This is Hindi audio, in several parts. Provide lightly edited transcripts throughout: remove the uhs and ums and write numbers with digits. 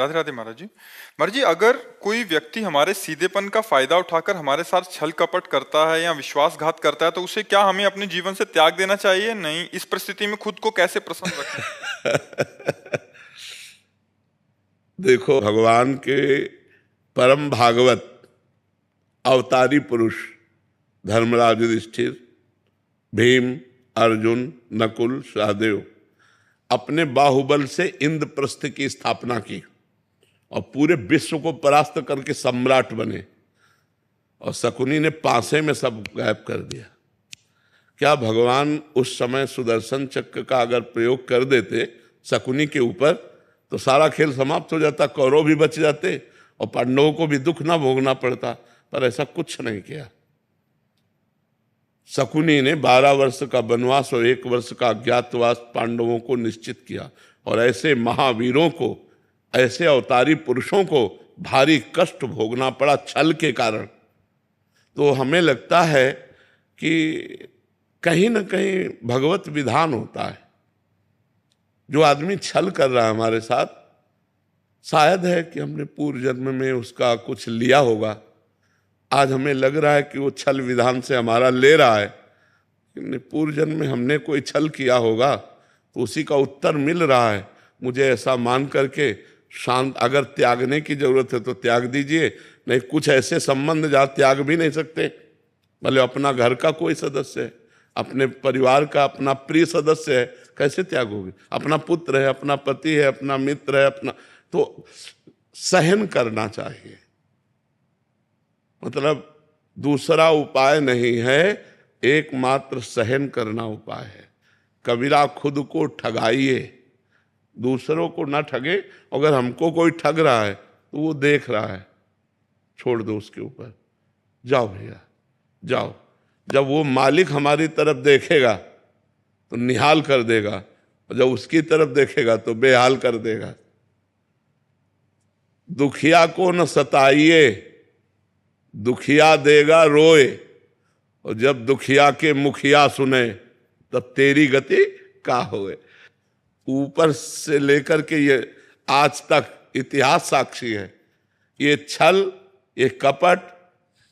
राधे राधे महाराज जी। महाराज जी, अगर कोई व्यक्ति हमारे सीधेपन का फायदा उठाकर हमारे साथ छल कपट करता है या विश्वासघात करता है तो उसे क्या हमें अपने जीवन से त्याग देना चाहिए? नहीं, इस परिस्थिति में खुद को कैसे प्रसन्न रखें? देखो, भगवान के परम भागवत अवतारी पुरुष धर्मराज युधिष्ठिर, भीम, अर्जुन, नकुल, सहदेव अपने बाहुबल से इंद्रप्रस्थ की स्थापना की और पूरे विश्व को परास्त करके सम्राट बने, और शकुनी ने पासे में सब गायब कर दिया। क्या भगवान उस समय सुदर्शन चक्र का अगर प्रयोग कर देते शकुनी के ऊपर तो सारा खेल समाप्त हो जाता, कौरव भी बच जाते और पांडवों को भी दुख ना भोगना पड़ता, पर ऐसा कुछ नहीं किया। शकुनी ने 12 वर्ष का वनवास और 1 वर्ष का अज्ञातवास पांडवों को निश्चित किया, और ऐसे महावीरों को, ऐसे अवतारी पुरुषों को भारी कष्ट भोगना पड़ा छल के कारण। तो हमें लगता है कि कहीं ना कहीं भगवत विधान होता है। जो आदमी छल कर रहा है हमारे साथ, शायद है कि हमने पूर्व जन्म में उसका कुछ लिया होगा। आज हमें लग रहा है कि वो छल विधान से हमारा ले रहा है, लेकिन पूर्व जन्म में हमने कोई छल किया होगा तो उसी का उत्तर मिल रहा है। मुझे ऐसा मान करके शांत, अगर त्यागने की जरूरत है तो त्याग दीजिए, नहीं कुछ ऐसे संबंध जहाँ त्याग भी नहीं सकते, भले अपना घर का कोई सदस्य है, अपने परिवार का अपना प्रिय सदस्य है, कैसे त्यागोगे? अपना पुत्र है, अपना पति है, अपना मित्र है, अपना, तो सहन करना चाहिए। मतलब दूसरा उपाय नहीं है, एकमात्र सहन करना उपाय है। कबीरा खुद को ठगाइए, दूसरों को ना ठगे। अगर हमको कोई ठग रहा है तो वो देख रहा है, छोड़ दो उसके ऊपर, जाओ भैया जाओ। जब वो मालिक हमारी तरफ देखेगा तो निहाल कर देगा, और जब उसकी तरफ देखेगा तो बेहाल कर देगा। दुखिया को न सताइए, दुखिया देगा रोए, और जब दुखिया के मुखिया सुने तब तेरी गति का होए। ऊपर से लेकर के ये आज तक इतिहास साक्षी है। ये छल, ये कपट,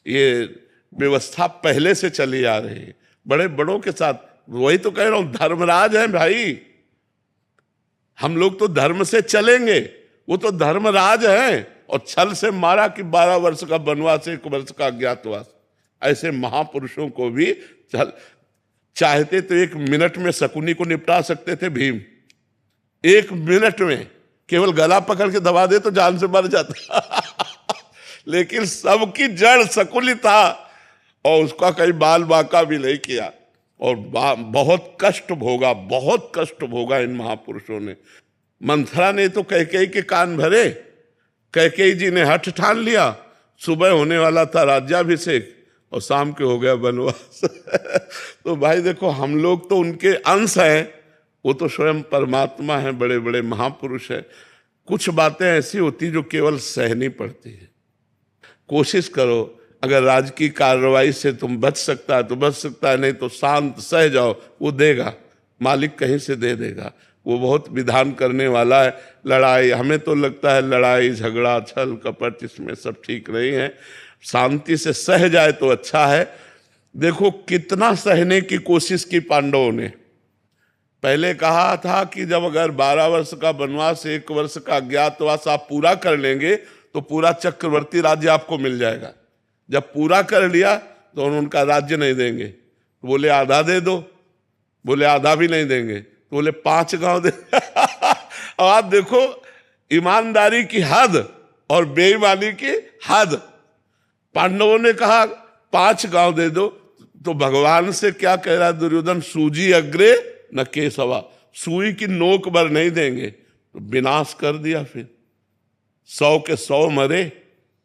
ये व्यवस्था पहले से चली आ रही है बड़े बड़ों के साथ। वही तो कह रहा हूं, धर्मराज है भाई। हम लोग तो धर्म से चलेंगे, वो तो धर्मराज है, और छल से मारा कि 12 वर्ष का वनवास, 1 वर्ष का अज्ञातवास। ऐसे महापुरुषों को भी छल, चाहते तो 1 मिनट में शकुनी को निपटा सकते थे भीम। 1 मिनट में केवल गला पकड़ के दबा दे तो जान से मर जाता लेकिन सबकी जड़ शकुनी था, और उसका कहीं बाल बाका भी नहीं किया, और बहुत कष्ट भोगा, बहुत कष्ट भोगा इन महापुरुषों ने। मंथरा ने तो कैकेयी के कान भरे। कैकेयी जी ने हठ ठान लिया, सुबह होने वाला था राज्याभिषेक और शाम के हो गया वनवास तो भाई देखो, हम लोग तो उनके अंश हैं, वो तो स्वयं परमात्मा हैं, बड़े बड़े महापुरुष हैं। कुछ बातें ऐसी होती जो केवल सहनी पड़ती है। कोशिश करो, अगर राजकीय कार्रवाई से तुम बच सकता है तो बच सकता है, नहीं तो शांत सह जाओ, वो देगा, मालिक कहीं से दे देगा। वो बहुत विधान करने वाला है। लड़ाई, हमें तो लगता है लड़ाई झगड़ा छल कपट इसमें सब ठीक नहीं है, शांति से सह जाए तो अच्छा है। देखो कितना सहने की कोशिश की पांडवों ने। पहले कहा था कि जब अगर 12 वर्ष का वनवास, 1 वर्ष का अज्ञातवास आप पूरा कर लेंगे तो पूरा चक्रवर्ती राज्य आपको मिल जाएगा। जब पूरा कर लिया तो उनका राज्य नहीं देंगे, तो बोले आधा दे दो, बोले आधा भी नहीं देंगे, तो बोले 5 गांव दे और आप देखो ईमानदारी की हद और बेईमानी की हद। पांडवों ने कहा 5 गांव दे दो, तो भगवान से क्या कह रहा है दुर्योधन? सूजी अग्रे न केसवा, सुई की नोक भर नहीं देंगे। तो विनाश कर दिया। फिर 100 के 100 मरे,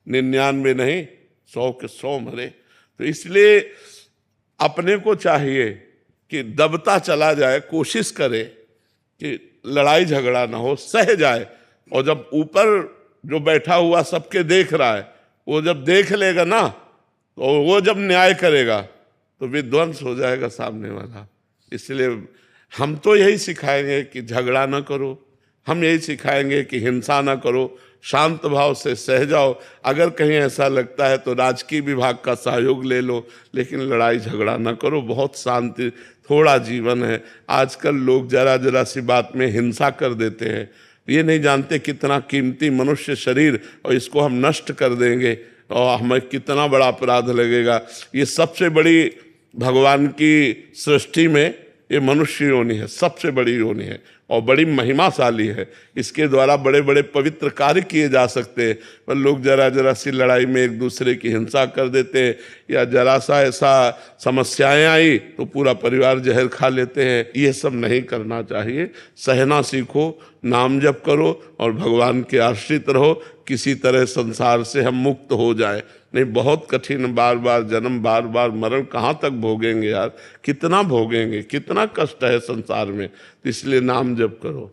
99 नहीं, 100 के 100 मरे। तो इसलिए अपने को चाहिए कि दबता चला जाए, कोशिश करे कि लड़ाई झगड़ा ना हो, सह जाए। और जब ऊपर जो बैठा हुआ सबके देख रहा है, वो जब देख लेगा ना, तो वो जब न्याय करेगा तो विध्वंस हो जाएगा सामने वाला। इसलिए हम तो यही सिखाएंगे कि झगड़ा ना करो, हम यही सिखाएंगे कि हिंसा ना करो, शांत भाव से सह जाओ। अगर कहीं ऐसा लगता है तो राजकीय विभाग का सहयोग ले लो, लेकिन लड़ाई झगड़ा ना करो। बहुत शांति थोड़ा जीवन है। आजकल लोग जरा जरा सी बात में हिंसा कर देते हैं। ये नहीं जानते कितना कीमती मनुष्य शरीर, और इसको हम नष्ट कर देंगे और हमें कितना बड़ा अपराध लगेगा। ये सबसे बड़ी भगवान की सृष्टि में ये मनुष्य योनि है, सबसे बड़ी योनि है और बड़ी महिमाशाली है। इसके द्वारा बड़े बड़े पवित्र कार्य किए जा सकते हैं। पर लोग जरा जरा सी लड़ाई में एक दूसरे की हिंसा कर देते हैं, या जरा सा ऐसा समस्याएं आई तो पूरा परिवार जहर खा लेते हैं। ये सब नहीं करना चाहिए। सहना सीखो, नाम जप करो और भगवान के आश्रित रहो। किसी तरह संसार से हम मुक्त हो जाए। नहीं, बहुत कठिन, बार बार जन्म, बार बार मरण, कहाँ तक भोगेंगे यार? कितना भोगेंगे? कितना कष्ट है संसार में। तो इसलिए नाम जप करो।